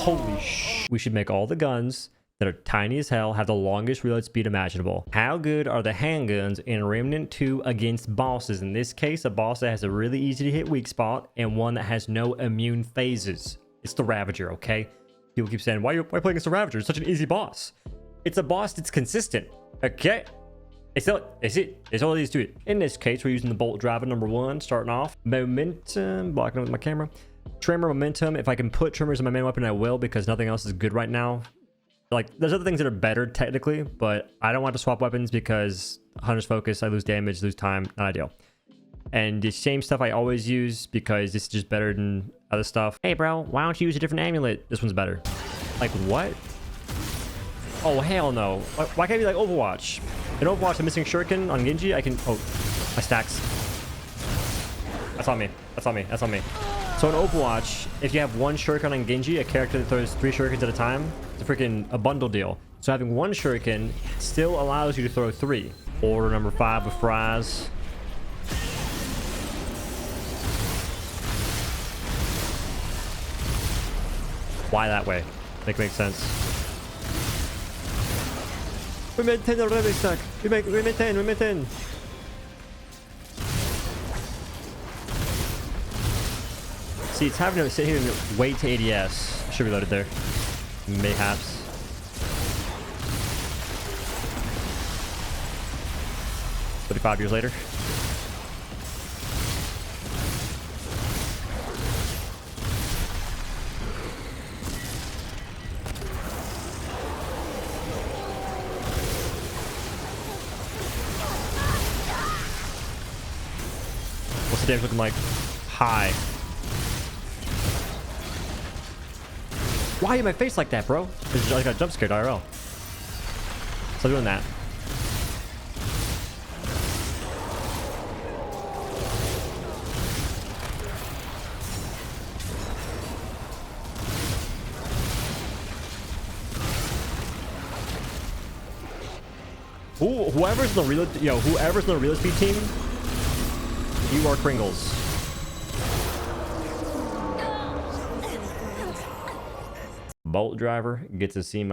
Holy sh! We should make all the guns that are tiny as hell have the longest reload speed imaginable. How good are the handguns in Remnant 2 against bosses? In this case, a boss that has a really easy to hit weak spot and one that has no immune phases. It's the Ravager, okay? People keep saying, why are you playing against the Ravager? It's such an easy boss. It's a boss that's consistent, okay? It's all these to it. In this case, we're using the bolt driver number 1, starting off. Momentum, blocking it with my camera. Tremor, momentum. If I can put tremors in my main weapon, I will, because nothing else is good right now. Like, there's other things that are better technically, but I don't want to swap weapons because Hunter's Focus, I lose damage, lose time, not ideal. And the same stuff I always use because this is just better than other stuff. Hey bro, why don't you use a different amulet? This one's better. Like what? Oh hell no. Why can't it be like Overwatch? In Overwatch, I'm missing Shuriken on Genji. I can, oh, my stacks. That's on me. That's on me. That's on me. So in Overwatch, if you have one Shuriken on Genji, a character that throws 3 Shurikens at a time, it's a bundle deal. So having one Shuriken still allows you to throw 3. Order number 5 with fries. Why that way? Makes sense. We maintain the ready stack. We maintain. See, it's having to sit here and wait to ADS. Should be loaded there. Mayhaps. $35 years later. What's the damage looking like? High. Why in my face like that, bro? I got jump scared IRL. Stop doing that. Whoever's in the reload, whoever's in the reload speed team, you are Kringles. Bolt driver gets a C-.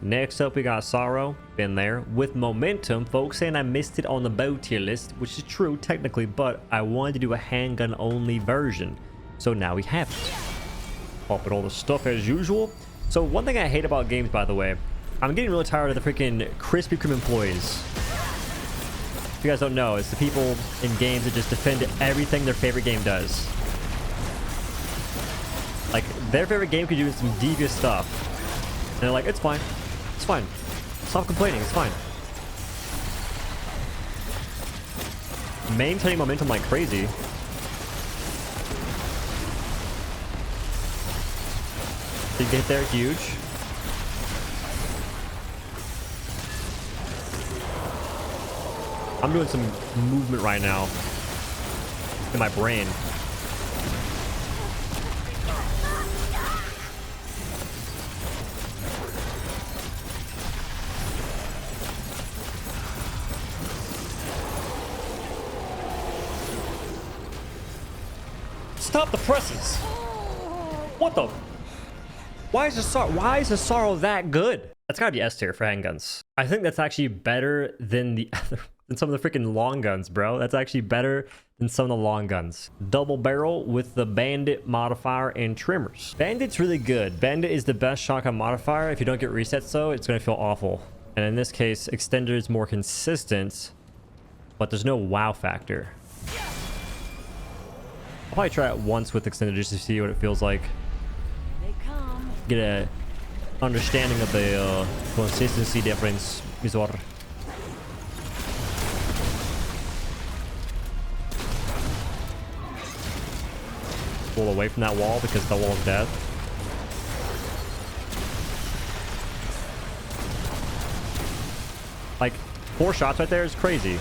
Next up, we got Sorrow. Been there. With momentum, folks saying I missed it on the bow tier list, which is true technically, but I wanted to do a handgun only version. So now we have it. Popping all the stuff as usual. So one thing I hate about games, by the way, I'm getting really tired of the freaking Krispy Kreme employees. If you guys don't know, it's the people in games that just defend everything their favorite game does. Like, their favorite game could do some devious stuff. And they're like, it's fine. It's fine. Stop complaining. It's fine. Maintaining momentum like crazy. Did get there? Huge. I'm doing some movement right now in my brain. Stop the presses. What the? Why is the sorrow that good? That's gotta be S tier for handguns. I think that's actually better than the other, than some of the freaking long guns, bro. That's actually better than some of the long guns. Double barrel with the bandit modifier and trimmers. Bandit's really good. Bandit is the best shotgun modifier. If you don't get resets though, it's gonna feel awful. And in this case, extender is more consistent, but there's no wow factor. I'll probably try it once with extended just to see what it feels like. Get a understanding of the consistency difference. Pull away from that wall because the wall's dead. Like 4 shots right there is crazy.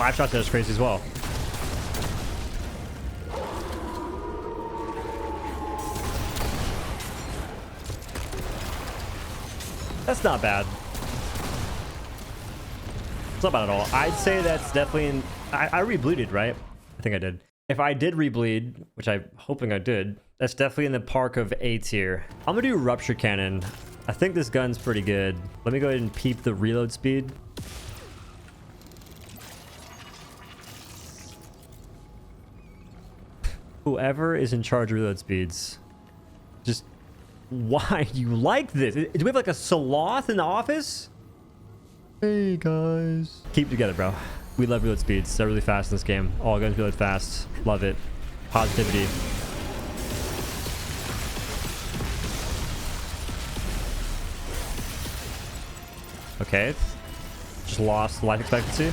5 shots there is crazy as well. That's not bad. It's not bad at all. I'd say that's definitely in... I rebleeded, right? I think I did. If I did rebleed, which I'm hoping I did, that's definitely in the park of A tier. I'm gonna do Rupture Cannon. I think this gun's pretty good. Let me go ahead and peep the reload speed. Whoever is in charge of reload speeds, just why do you like this? Do we have like a sloth in the office? Hey guys, keep it together, bro. We love reload speeds. They're really fast in this game. All guns reload fast. Love it. Positivity. Okay, just lost life expectancy.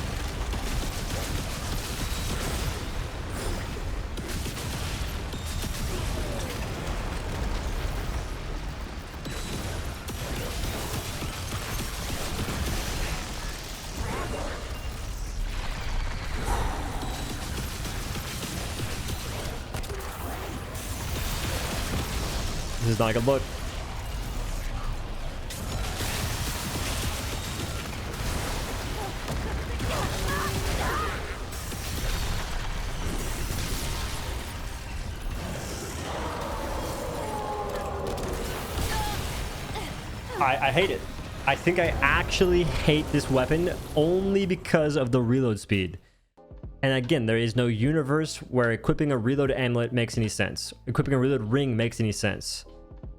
This is not a good look. I hate it. I think I actually hate this weapon only because of the reload speed. And again, there is no universe where equipping a reload amulet makes any sense. Equipping a reload ring makes any sense.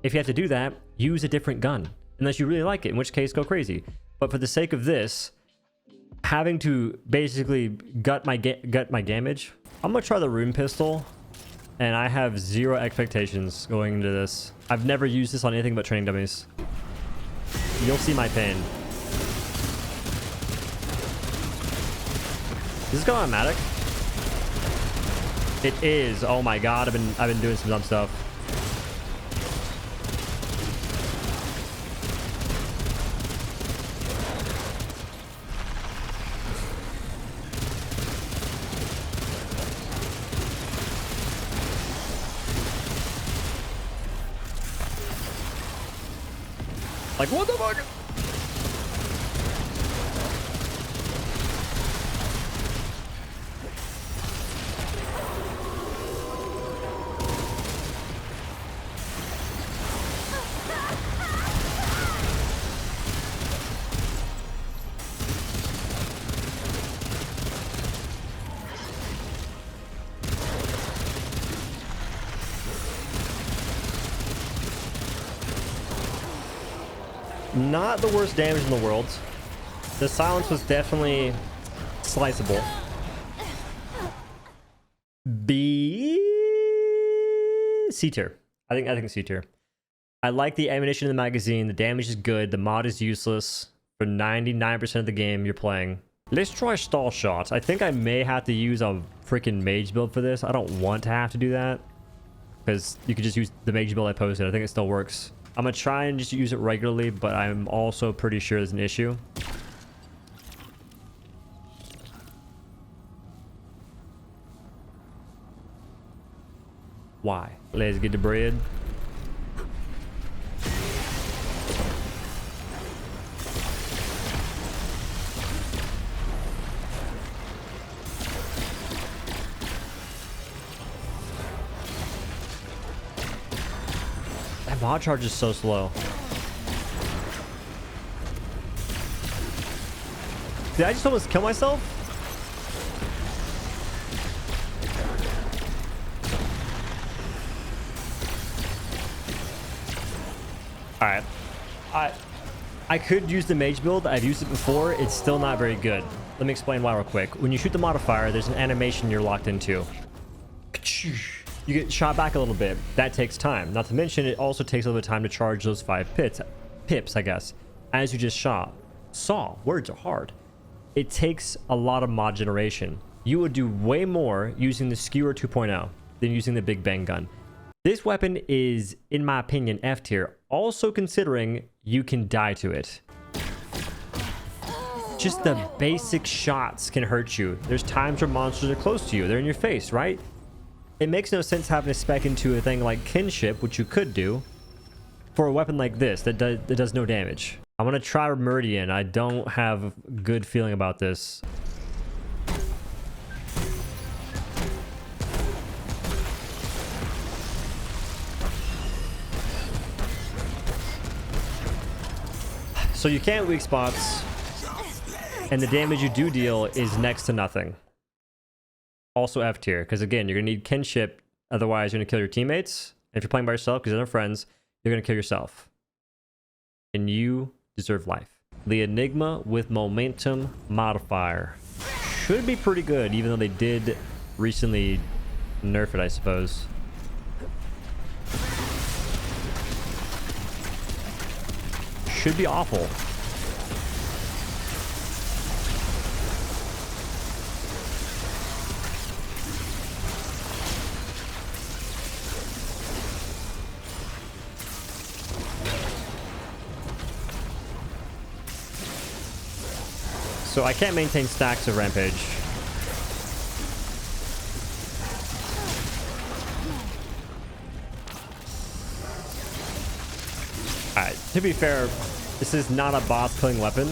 If you have to do that, use a different gun. Unless you really like it, in which case go crazy. But for the sake of this, having to basically gut my damage, I'm gonna try the Rune Pistole. And I have zero expectations going into this. I've never used this on anything but training dummies. You'll see my pain. Is this gun automatic? It is. Oh my god, I've been doing some dumb stuff. Like, what the fuck? Not the worst damage in the world. The silence was definitely sliceable. C tier. I think C tier. I like the ammunition in the magazine. The damage is good. The mod is useless for 99% of the game you're playing. Let's try stall shots. I think I may have to use a freaking mage build for this. I don't want to have to do that because you could just use the mage build I posted. I think it still works. I'm gonna try and just use it regularly, but I'm also pretty sure there's an issue. Why? Let's get the bread. Mod charge is so slow. Did I just almost kill myself? Alright. I could use the mage build. I've used it before. It's still not very good. Let me explain why real quick. When you shoot the modifier, there's an animation you're locked into. You get shot back a little bit. That takes time. Not to mention, it also takes a little bit of time to charge those 5 pips, I guess, as you just saw. Words are hard. It takes a lot of mod generation. You would do way more using the Skewer 2.0 than using the Big Bang gun. This weapon is, in my opinion, F tier. Also considering you can die to it. just the basic shots can hurt you. There's times where monsters are close to you. They're in your face, right? It makes no sense having to spec into a thing like kinship, which you could do, for a weapon like this that does no damage. I'm gonna try Meridian. I don't have a good feeling about this. So you can't weak spots, and the damage you do deal is next to nothing. Also F tier, because again, you're gonna need kinship, otherwise you're gonna kill your teammates. And if you're playing by yourself, because they're friends, you're gonna kill yourself. And you deserve life. The Enigma with momentum modifier should be pretty good, even though they did recently nerf it, I suppose. Should be awful. So I can't maintain stacks of rampage. Alright, to be fair, this is not a boss killing weapon.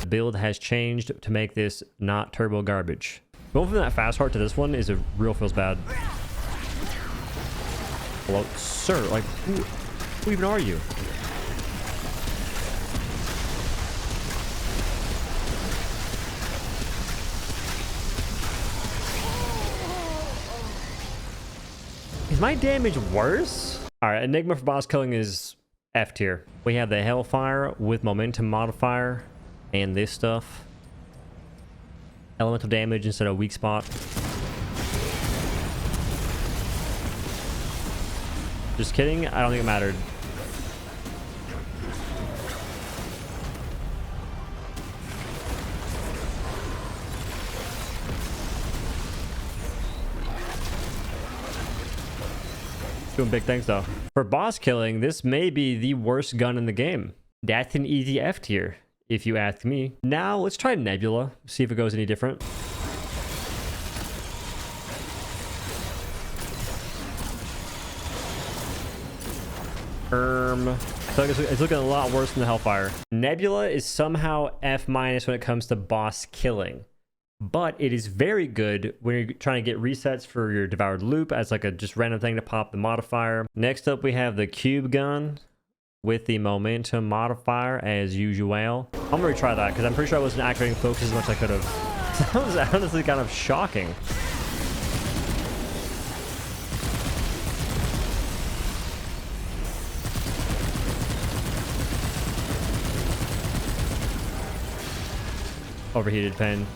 The build has changed to make this not turbo garbage. Going from that fast heart to this one is a real feels bad. Hello, sir, like who even are you? Is my damage worse? Alright, Enigma for boss killing is F tier. We have the Hellfire with momentum modifier and this stuff. Elemental damage instead of weak spot. Just kidding, I don't think it mattered. Doing big things though. For boss killing, this may be the worst gun in the game. That's an easy F tier, if you ask me. Now let's try Nebula, see if it goes any different. So it's looking a lot worse than the Hellfire. Nebula is somehow F- when it comes to boss killing. But it is very good when you're trying to get resets for your devoured loop as like a just random thing to pop the modifier. Next up, we have the cube gun with the momentum modifier as usual. I'm gonna retry that because I'm pretty sure I wasn't activating focus as much as I could have. That was honestly kind of shocking. Overheated pen.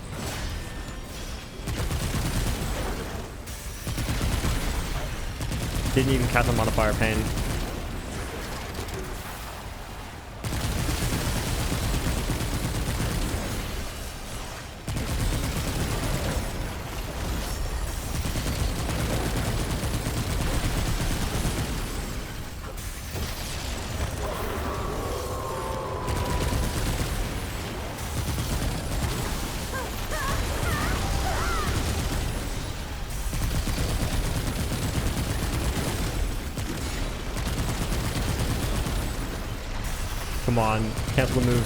Didn't even cast a modifier pain. Come on, cancel the move.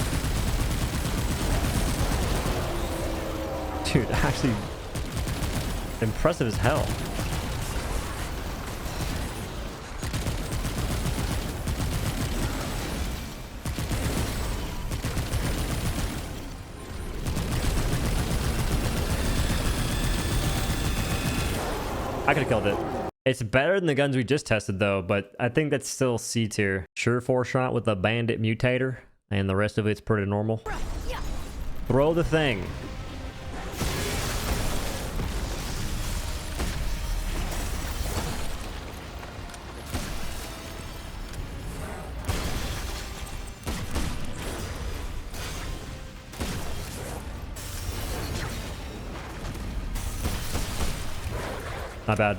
Dude, actually impressive as hell. I could have killed it. It's better than the guns we just tested though, but I think that's still C tier. Sure 4-shot with the bandit mutator, and the rest of it's pretty normal. Throw the thing. Not bad.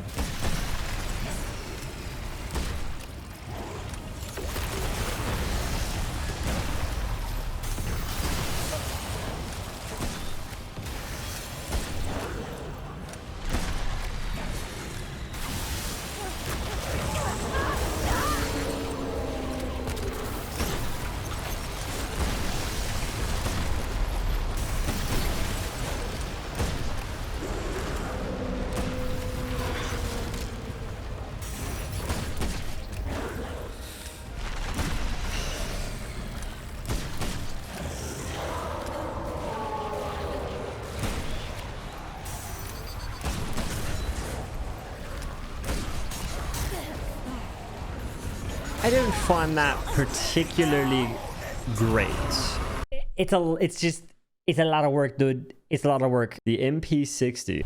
I didn't find that particularly great. It's a lot of work, dude. It's a lot of work. The MP60.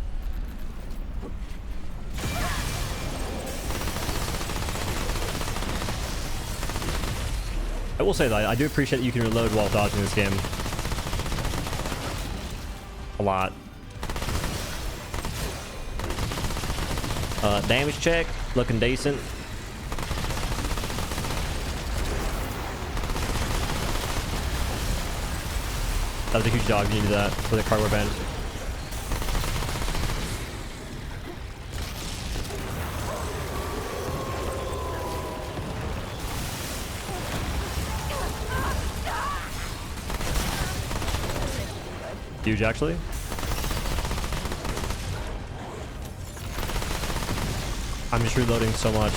I will say that I do appreciate that you can reload while dodging this game. A lot. Damage check, looking decent. That was a huge dog. You need that for the cardboard band. Huge, actually. I'm just reloading so much.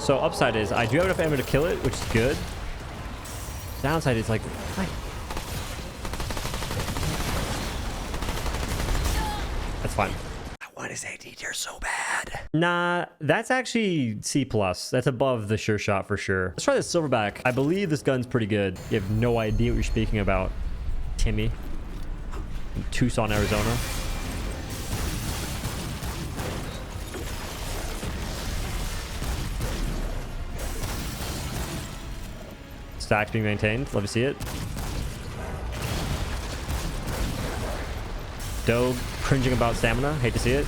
So upside is I do have enough ammo to kill it, which is good. Downside is like, that's fine. Why does AD tier so bad? Nah, that's actually C+. That's above the sure shot for sure. Let's try the silverback. I believe this gun's pretty good. You have no idea what you're speaking about, Timmy. In Tucson, Arizona. Stacks being maintained. Love to see it. Doe cringing about stamina. Hate to see it.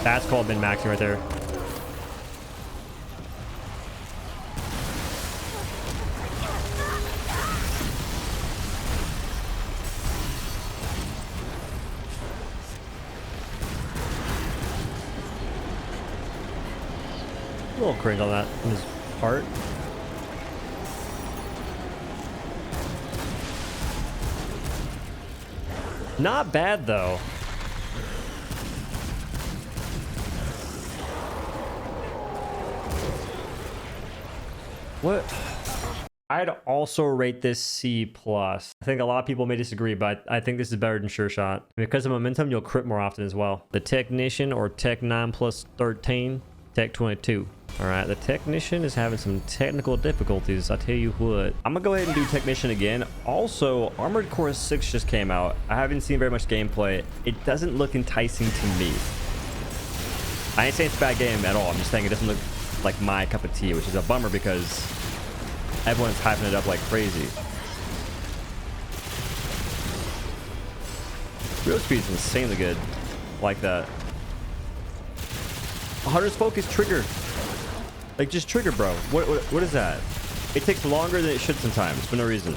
That's called min-maxing right there. A little cringe on that in his part. Not bad though. What? I'd also rate this C+. I think a lot of people may disagree, but I think this is better than Sure Shot. Because of momentum, you'll crit more often as well. The Technician, or Tech 9 plus 13, Tech 22. All right, the Technician is having some technical difficulties, I tell you what. I'm gonna go ahead and do Technician again. Also, Armored Core 6 just came out. I haven't seen very much gameplay. It doesn't look enticing to me. I ain't saying it's a bad game at all. I'm just saying it doesn't look like my cup of tea, which is a bummer because everyone's hyping it up like crazy. Real speed's insanely good. Like that. 100's focus trigger. Like, just trigger, bro. What is that? It takes longer than it should sometimes for no reason.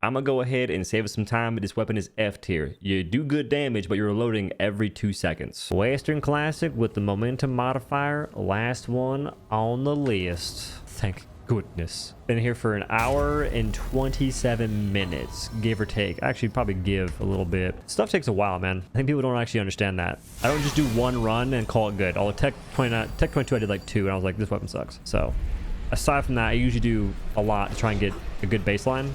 I'm gonna go ahead and save us some time. This weapon is F tier. You do good damage, but you're reloading every 2 seconds. Western Classic with the momentum modifier. Last one on the list. Thank goodness. Been here for an hour and 27 minutes, give or take. Actually, probably give a little bit. Stuff takes a while, man. I think people don't actually understand that. I don't just do one run and call it good. Although Tech 22, I did like 2, and I was like, this weapon sucks. So, aside from that, I usually do a lot to try and get a good baseline.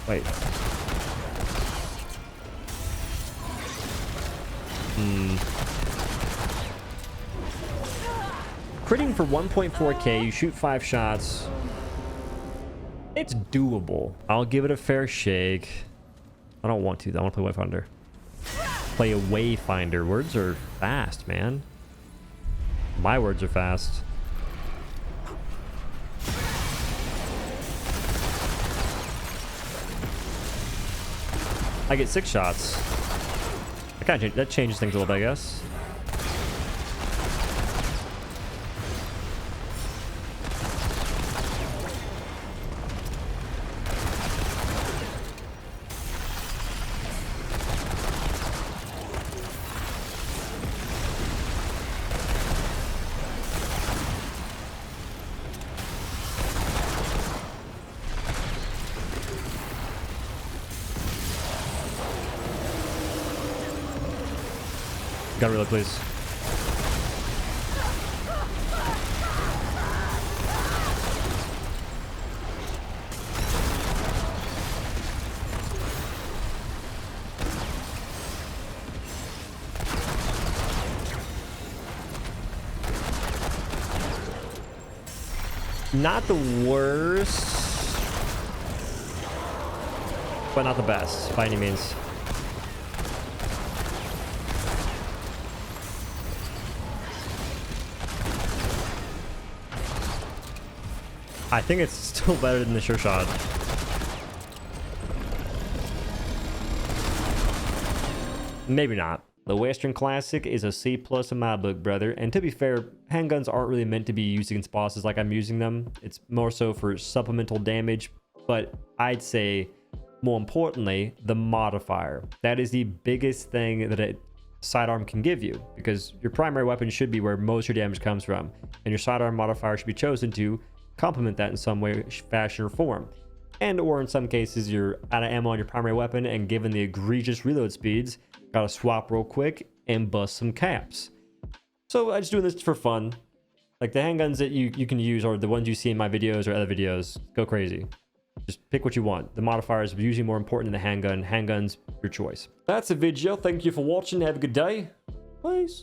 Wait. Critting for 1.4k, you shoot 5 shots. It's doable. I'll give it a fair shake. I don't want to. I want to play Wayfinder. Play a Wayfinder. Words are fast, man. My words are fast. I get 6 shots. That changes things a little bit, I guess. Gotta reload, please. Not the worst, but not the best by any means. I think it's still better than the sure shot. Maybe not. The Western Classic is a C+ in my book, brother. And to be fair, handguns aren't really meant to be used against bosses like I'm using them. It's more so for supplemental damage. But I'd say, more importantly, the modifier. That is the biggest thing that a sidearm can give you, because your primary weapon should be where most of your damage comes from. And your sidearm modifier should be chosen to complement that in some way, fashion, or form. And or in some cases, you're out of ammo on your primary weapon, and given the egregious reload speeds, gotta swap real quick and bust some caps. So I'm just doing this for fun. Like the handguns that you can use, or the ones you see in my videos or other videos, go crazy. Just pick what you want. The modifier is usually more important than the handgun. Handgun's your choice. That's the video. Thank you for watching. Have a good day. Peace.